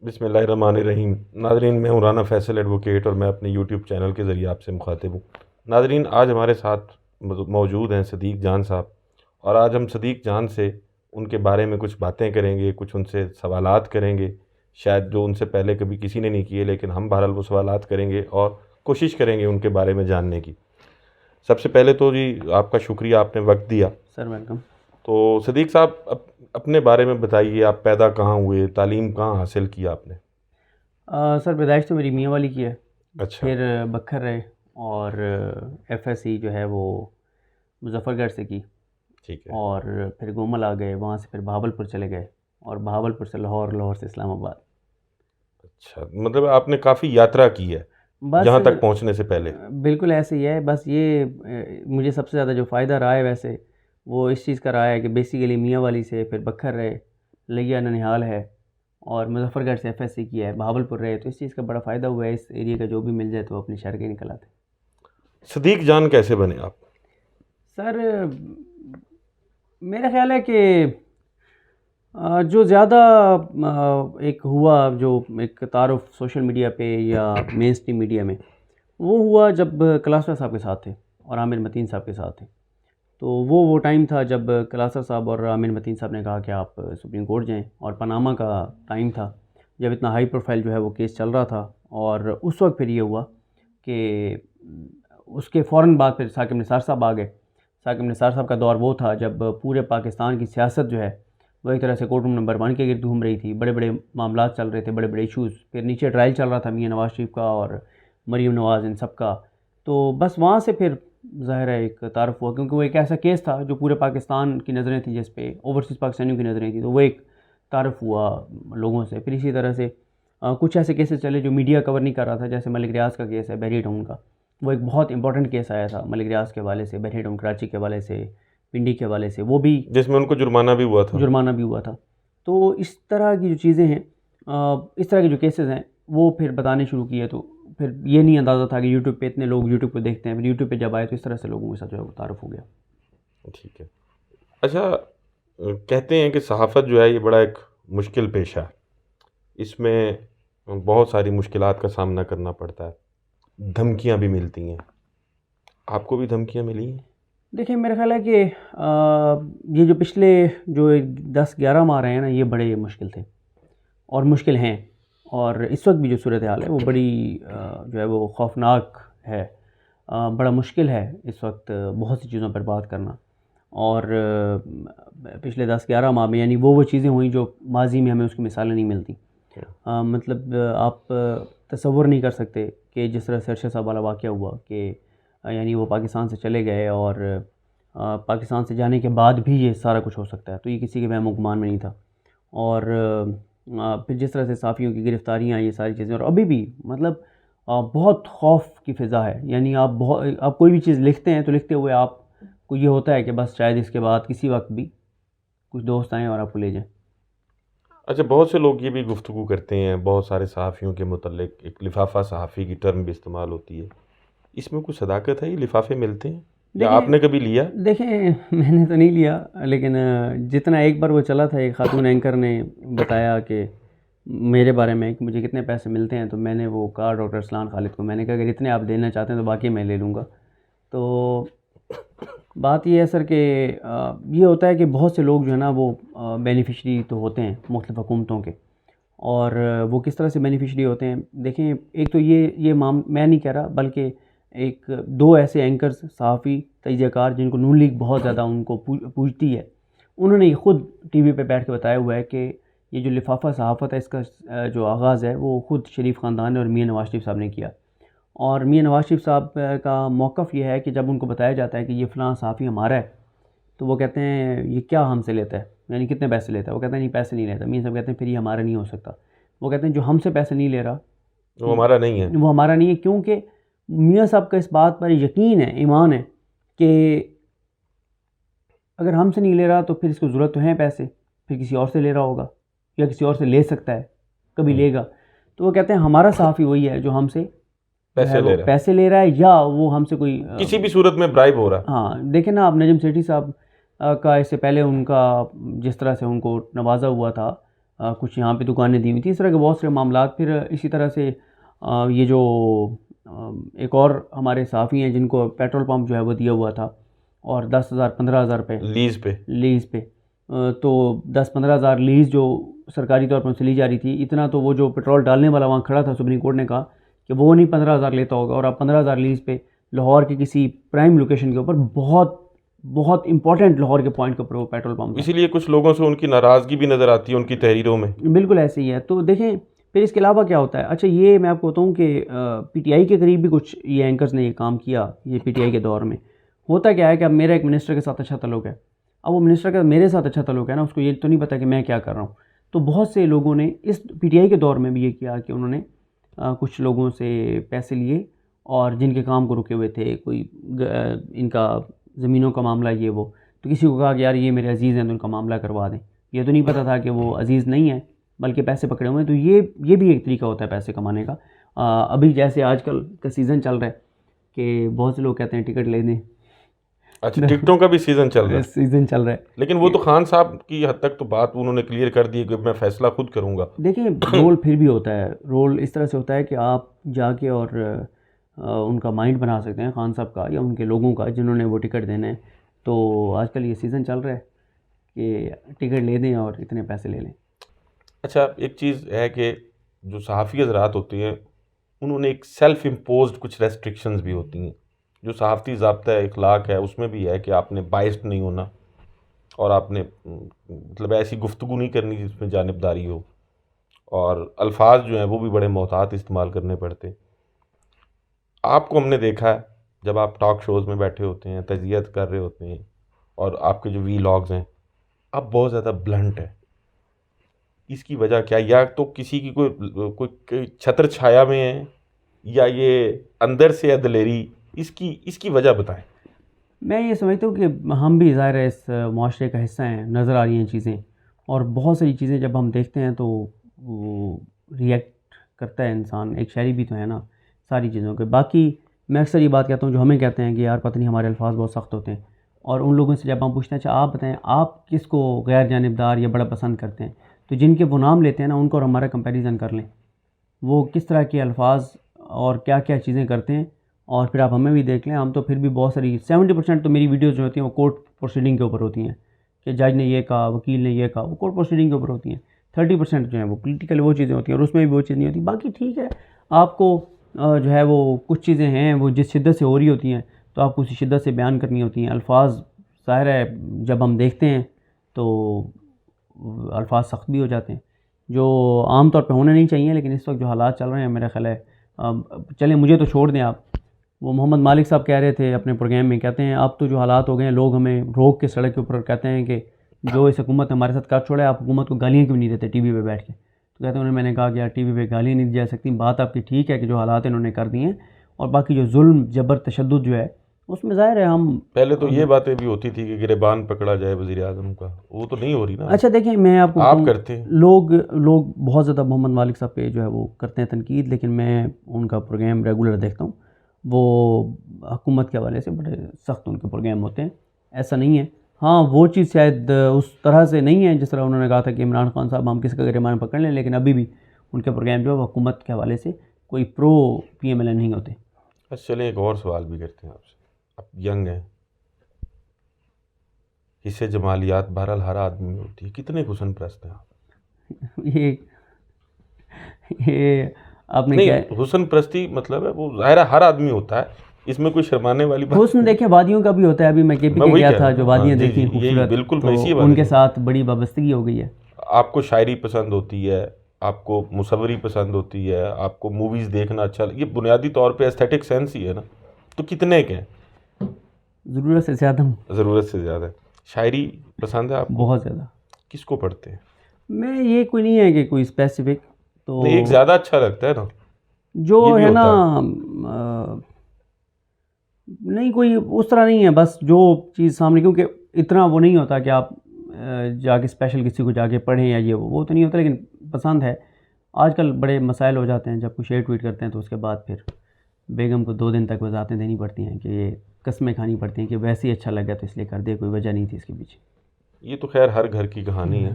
बिस्मिल्लाहिर्रहमानिर्रहीम। नाज़रीन, मैं हूं राना फैसल एडवोकेट और मैं अपने यूट्यूब चैनल के ज़रिए आपसे मुखातिब हूँ। नाज़रीन, आज हमारे साथ मौजूद हैं सदीक़ जान साहब, और आज हम सदीक़ जान से उनके बारे में कुछ बातें करेंगे, कुछ उनसे सवालात करेंगे, शायद जो उनसे पहले कभी किसी ने नहीं किए, लेकिन हम बहरहाल वो सवालात करेंगे और कोशिश करेंगे उनके बारे में जानने की। सबसे पहले तो जी आपका शुक्रिया, आपने वक्त दिया। Sir welcome. तो सदीक़ साहब, अपने बारे में बताइए, आप पैदा कहाँ हुए, तालीम कहाँ हासिल की आपने? सर पैदाइश तो मेरी मियाँ वाली की है। अच्छा। फिर बखर रहे और एफएससी जो है वो मुजफ्फरगढ़ से की। ठीक है। और फिर गोमल आ गए, वहाँ से फिर बहावलपुर चले गए और बहावलपुर से लाहौर, लाहौर से इस्लामाबाद। अच्छा, मतलब आपने काफ़ी यात्रा की है बस यहाँ तक पहुँचने से पहले। बिल्कुल ऐसे ही है। बस ये मुझे सबसे ज़्यादा जो फ़ायदा रहा है वैसे वो इस चीज़ का रहा है कि बेसिकली मियाँ वाली से फिर बखर रहे, लिया ननिहाल है और मुजफ्फरगढ़ से एफएससी किया है, बहावलपुर रहे, तो इस चीज़ का बड़ा फ़ायदा हुआ है। इस एरिया का जो भी मिल जाए तो वो अपने शहर के निकल आते। सदीक़ जान कैसे बने आप? सर मेरा ख्याल है कि जो ज़्यादा एक हुआ, जो एक तारुफ सोशल मीडिया पे या मेन स्ट्रीम मीडिया में, वो हुआ जब कलास्टर साहब के साथ थे और आमिर मतीन साहब के साथ थे। तो वो टाइम था जब कलास्टर साहब और आमिर मतीन साहब ने कहा कि आप सुप्रीम कोर्ट जाएं, और पनामा का टाइम था जब इतना हाई प्रोफाइल जो है वो केस चल रहा था। और उस वक्त फिर ये हुआ कि उसके फ़ौरन बाद फिर साकिब निसार साहब आ गए। साकिब निसार साहब का दौर वो था जब पूरे पाकिस्तान की सियासत जो है वो एक तरह से कोर्ट रूम नंबर 1 के गिर्द घूम रही थी। बड़े बड़े मामला चल रहे थे, बड़े बड़े इशूज़। फिर नीचे ट्रायल चल रहा था मियाँ नवाज़ शरीफ का और मरीम नवाज़, इन सब का। तो बस वहाँ से फिर ज़ाहिर है एक तारुफ हुआ, क्योंकि वो एक ऐसा केस था जो पूरे पाकिस्तान की नज़रें थी, जिस पे ओवरसीज़ पाकिस्तानियों की नज़रें थी, तो वो एक तारुफ हुआ लोगों से। फिर इसी तरह से कुछ ऐसे केसेस चले जो मीडिया कवर नहीं कर रहा था, जैसे मलिक रियाज का केस है, बहरी टाउन का। वो एक बहुत इंपॉर्टेंट केस आया था मलिक रियाज के हवाले से, बहरी टाउन कराची के हवाले से, पिंडी के हवाले से, वो भी जिसमें उनको जुर्माना भी हुआ था। जुर्माना भी हुआ था। तो इस तरह की जो चीज़ें हैं, इस तरह के जो केसेस हैं, वो फिर बताने शुरू किए। तो फिर ये नहीं अंदाज़ा था कि यूट्यूब पे इतने लोग यूट्यूब पे देखते हैं। फिर यूट्यूब पे जब आए तो इस तरह से लोगों के साथ जो है वो तारुफ हो गया। ठीक है। अच्छा, कहते हैं कि सहाफ़त जो है ये बड़ा एक मुश्किल पेशा है। इसमें बहुत सारी मुश्किलात का सामना करना पड़ता है, धमकियाँ भी मिलती हैं। आपको भी धमकियाँ मिली हैं? देखिए मेरा ख्याल है कि ये जो पिछले जो 10-11 माह रहे हैं ना, ये बड़े मुश्किल थे और मुश्किल हैं। और इस वक्त भी जो सूरत हाल है वो बड़ी जो है वो खौफनाक है। बड़ा मुश्किल है इस वक्त बहुत सी चीज़ों पर बात करना। और पिछले 10-11 माह में यानी वो चीज़ें हुई जो माजी में हमें उसकी मिसालें नहीं मिलती। मतलब आप तसव्वुर नहीं कर सकते कि जिस तरह से अरशद साहब वाला वाक़या हुआ कि यानी वो पाकिस्तान से चले गए और पाकिस्तान से जाने के बाद भी ये सारा कुछ हो सकता है, तो ये किसी के वहम गुमान में नहीं था। और फिर जिस तरह से साफ़ियों की गिरफ़्तारियाँ, ये सारी चीज़ें, और अभी भी मतलब बहुत खौफ की फ़िज़ा है। यानी आप कोई भी चीज़ लिखते हैं तो लिखते हुए आपको ये होता है कि बस शायद इसके बाद किसी वक्त भी कुछ दोस्त आएँ और आपको ले जाएँ। अच्छा, बहुत से लोग ये भी गुफ्तगू करते हैं, बहुत सारे सहाफ़ियों के मुतल्लिक एक लिफाफा सहाफ़ी की टर्म भी इस्तेमाल होती है। इसमें कुछ सदाकत है? ये लिफाफे मिलते हैं या देखें आपने कभी लिया? देखें मैंने तो नहीं लिया, लेकिन जितना एक बार वो चला था, एक खातून एंकर ने बताया कि मेरे बारे में कि मुझे कितने पैसे मिलते हैं, तो मैंने वो कहा डॉक्टर असलान खालिद को, मैंने कहा अगर इतने आप देना चाहते हैं तो बाकी मैं ले लूँगा। तो बात ये है सर कि ये होता है कि बहुत से लोग जो है ना वो बेनिफिशरी तो होते हैं मुख्तलिफ़ हुकूमतों के। और वो किस तरह से बेनिफिशरी होते हैं, देखें एक तो ये मैं नहीं कह रहा, बल्कि एक दो ऐसे एंकर्स, सहाफ़ी, तजज़ियाकार, जिनको नून लीग बहुत ज़्यादा उनको पूजती है, उन्होंने ये ख़ुद टीवी पे बैठ के बताया हुआ है कि ये जो लिफाफा सहाफ़त है इसका जो आगाज़ है वो ख़ुद शरीफ ख़ानदान और मियाँ नवाज़ शरीफ साहब ने किया। और मियाँ नवाज़ शरीफ साहब का मौक़िफ़ ये है कि जब उनको बताया जाता है कि ये फ़लाँ सहाफ़ी हमारा है, तो वो कहते हैं ये क्या हमसे लेता है, यानी कितने पैसे लेता है। वो कहते हैं नहीं, पैसे नहीं लेता। मियाँ साहब कहते हैं फिर ये हमारा नहीं हो सकता। वो कहते हैं जो हमसे पैसे नहीं ले रहा वो हमारा नहीं है। वो हमारा नहीं है, क्योंकि मियाँ साहब का इस बात पर यकीन है, ईमान है कि अगर हमसे नहीं ले रहा तो फिर इसको ज़रूरत तो है पैसे, फिर किसी और से ले रहा होगा या किसी और से ले सकता है, कभी लेगा। तो वो कहते हैं हमारा सहाफ़ी वही है जो हमसे पैसे ले रहा है या वो हमसे कोई किसी भी सूरत में ब्राइब हो रहा है। हाँ, देखें ना आप नजम सेठी साहब का इससे पहले उनका जिस तरह से उनको नवाजा हुआ था कुछ यहाँ पे दुकानें दी हुई थी, इस तरह के बहुत सारे मामलात। फिर इसी तरह से ये जो एक और हमारे साफ़ी हैं जिनको पेट्रोल पंप जो है वो दिया हुआ था और 10,000 15,000 रुपये लीज़ पे तो 10-15 हज़ार लीज़ जो सरकारी तौर पर उनसे ली जा रही थी, इतना तो वो जो पेट्रोल डालने वाला वहाँ खड़ा था सुप्रीम कोर्ट ने कहा कि वो नहीं 15,000 लेता होगा, और आप 15,000 लीज़ पे लाहौर की किसी प्राइम लोकेशन के ऊपर बहुत इंपॉर्टेंट लाहौर के पॉइंट के ऊपर वो पेट्रोल पंप है। इसीलिए कुछ लोगों से उनकी नाराज़गी भी नज़र आती है उनकी तहरीरों में। बिल्कुल ऐसे ही है। तो देखें फिर इसके अलावा क्या होता है। अच्छा, ये मैं आपको बताऊँ कि पीटीआई के करीब भी कुछ ये एंकर्स ने ये काम किया। ये पीटीआई के दौर में होता क्या है कि अब मेरा एक मिनिस्टर के साथ अच्छा ताल्लुक है, अब वो मिनिस्टर का मेरे साथ अच्छा ताल्लुक है ना, उसको ये तो नहीं पता कि मैं क्या कर रहा हूँ। तो बहुत से लोगों ने इस पीटीआई के दौर में भी ये किया कि उन्होंने कुछ लोगों से पैसे लिए और जिनके काम को रुके हुए थे, कोई इनका ज़मीनों का मामला ये वो, तो किसी को कहा कि यार ये मेरे अजीज़ हैं तो उनका मामला करवा दें। ये तो नहीं पता था कि वो अजीज़ नहीं है बल्कि पैसे पकड़े हुए हैं। तो ये भी एक तरीका होता है पैसे कमाने का। अभी जैसे आजकल का सीज़न चल रहा है कि बहुत से लोग कहते हैं टिकट ले दें। अच्छा, टिकटों का भी सीज़न चल रहा है। लेकिन वो तो खान साहब की हद तक तो बात उन्होंने क्लियर कर दी कि मैं फ़ैसला खुद करूँगा। देखिए रोल फिर भी होता है, रोल इस तरह से होता है कि आप जाके और उनका माइंड बना सकते हैं खान साहब का या उनके लोगों का जिन्होंने वो टिकट देने हैं। तो आजकल ये सीज़न चल रहा है कि टिकट ले दें और इतने पैसे ले लें। अच्छा, एक चीज़ है कि जो सहाफ़ी हज़रात होते हैं उन्होंने एक सेल्फ़ इम्पोज्ड कुछ रेस्ट्रिक्शंस भी होती हैं। जो सहाफ़ती ज़ाब्ता इखलाक है उसमें भी है कि आपने बाइस्ड नहीं होना और आपने मतलब ऐसी गुफ्तगू नहीं करनी जिसमें जानिबदारी हो, और अल्फाज जो हैं वो भी बड़े मोहतात इस्तेमाल करने पड़ते हैं। आपको हमने देखा है जब आप टॉक शोज़ में बैठे होते हैं, तज़कियत कर रहे होते हैं, और आपके जो वीलॉग्स हैं आप बहुत ज़्यादा ब्लंट है। इसकी वजह क्या, या तो किसी की कोई छत्र छाया में है, या ये अंदर से है दलेरी, इसकी वजह बताएं। मैं ये समझता हूँ कि हम भी ज़ाहिर है इस माशरे का हिस्सा हैं, नज़र आ रही हैं चीज़ें, और बहुत सारी चीज़ें जब हम देखते हैं तो वो रिएक्ट करता है इंसान। एक शायरी भी तो है ना सारी चीज़ों के। बाकी मैं अक्सर ये बात कहता हूँ जो हमें कहते हैं कि यार पता नहीं हमारे अल्फाज बहुत सख्त होते हैं, और उन लोगों से जब हम पूछते हैं अच्छा आप बताएं आप किसको गैर जानिबदार या बड़ा पसंद करते हैं, तो जिनके वो नाम लेते हैं ना उनको और हमारा कंपैरिजन कर लें, वो किस तरह के अल्फाज और क्या क्या चीज़ें करते हैं, और फिर आप हमें भी देख लें। हम तो फिर भी बहुत सारी 70% तो मेरी वीडियोज़ जो होती हैं वो कोर्ट प्रोसीडिंग के ऊपर होती हैं कि जज ने ये कहा, वकील ने ये कहा, वो कोर्ट प्रोसीडिंग के ऊपर होती हैं। 30% जो है वो पॉलिटिकल वो चीज़ें होती हैं और उसमें भी वो चीज़ नहीं होती। बाकी ठीक है, आपको जो है वो कुछ चीज़ें हैं वो जिस शिद्दत से हो रही होती हैं तो आपको उसी शिद्दत से बयान करनी होती हैं। अल्फाज ज़ाहिर है जब हम देखते हैं तो अल्फाज सख्त भी हो जाते हैं जो आम तौर पे होने नहीं चाहिए, लेकिन इस वक्त जो हालात चल रहे हैं मेरा ख्याल है चलें मुझे तो छोड़ दें आप। वो मोहम्मद मालिक साहब कह रहे थे अपने प्रोग्राम में, कहते हैं अब तो जो हालात हो गए हैं लोग हमें रोक के सड़क के ऊपर कहते हैं कि जो इस हुकूमत ने हमारे साथ कर छोड़ा है आप हुकूमत को गालियाँ क्यों नहीं देते टीवी पे बैठ के। तो कहते हैं उन्होंने, मैंने कहा कि यार टीवी पे गालियाँ नहीं दी जा सकती। बात आपकी ठीक है कि जो हालात इन्होंने कर दिए हैं, और बाकी जो जुल्म जबर तशद्दुद जो है उसमें ज़ाहिर है हम पहले तो ये बातें भी होती थी कि गिरबान पकड़ा जाए वज़ीर आज़म का, वो तो नहीं हो रही ना। अच्छा देखिए मैं आपको आप करते हैं, लोग बहुत ज़्यादा मोहम्मद मालिक साहब पे जो है वो करते हैं तनकीद, लेकिन मैं उनका प्रोग्राम रेगुलर देखता हूँ। वो हुकूमत के हवाले से बड़े सख्त उनके प्रोग्राम होते हैं, ऐसा नहीं है। हाँ वो चीज़ शायद उस तरह से नहीं है जिस तरह उन्होंने कहा था कि इमरान खान साहब हम किसका गिरबान पकड़ लें, लेकिन अभी भी उनके प्रोग्राम जो है हुकूमत के हवाले से कोई प्रो PMLN नहीं होते। अच्छा चलें एक और सवाल भी करते हैं आपसे। आप यंग हैं, हिस्से जमालियात बहरहाल हर आदमी में होती है, कितने हुस्न परस्त हैं आप? ये आपने नहीं, क्या हुस्न परस्ती मतलब है वो ज़ाहिर है हर आदमी होता है, इसमें कोई शर्माने वाली बात हुस्न देखें वादियों का भी होता है। अभी मैं KP के गया था, जो वादियाँ देखी खूबसूरत, बिल्कुल तो उनके साथ बड़ी वाबस्तगी हो गई है। आपको शायरी पसंद होती है, आपको मुसव्वरी पसंद होती है, आपको मूवीज़ देखना अच्छा, ये बुनियादी तौर पे एस्थेटिक सेंस ही है ना। तो कितने के हैं? ज़रूरत से ज़्यादा। ज़रूरत से ज़्यादा। शायरी पसंद है आपको? बहुत ज़्यादा। किसको पढ़ते हैं? मैं ये कोई नहीं है कि कोई स्पेसिफिक, तो एक ज़्यादा अच्छा लगता है ना जो है ना नहीं कोई उस तरह नहीं है, बस जो चीज़ सामने, क्योंकि इतना वो नहीं होता कि आप जाके स्पेशल किसी को जाके पढ़ें या ये वो तो नहीं होता, लेकिन पसंद है। आजकल बड़े मसाइल हो जाते हैं, जब कोई शेयर ट्वीट करते हैं तो उसके बाद फिर बेगम को 2 दिन तक वजाहतें देनी पड़ती हैं कि ये कस्में खानी पड़ती हैं कि वैसे ही अच्छा लगा तो इसलिए कर दिया, कोई वजह नहीं थी इसके पीछे। ये तो खैर हर घर की कहानी है।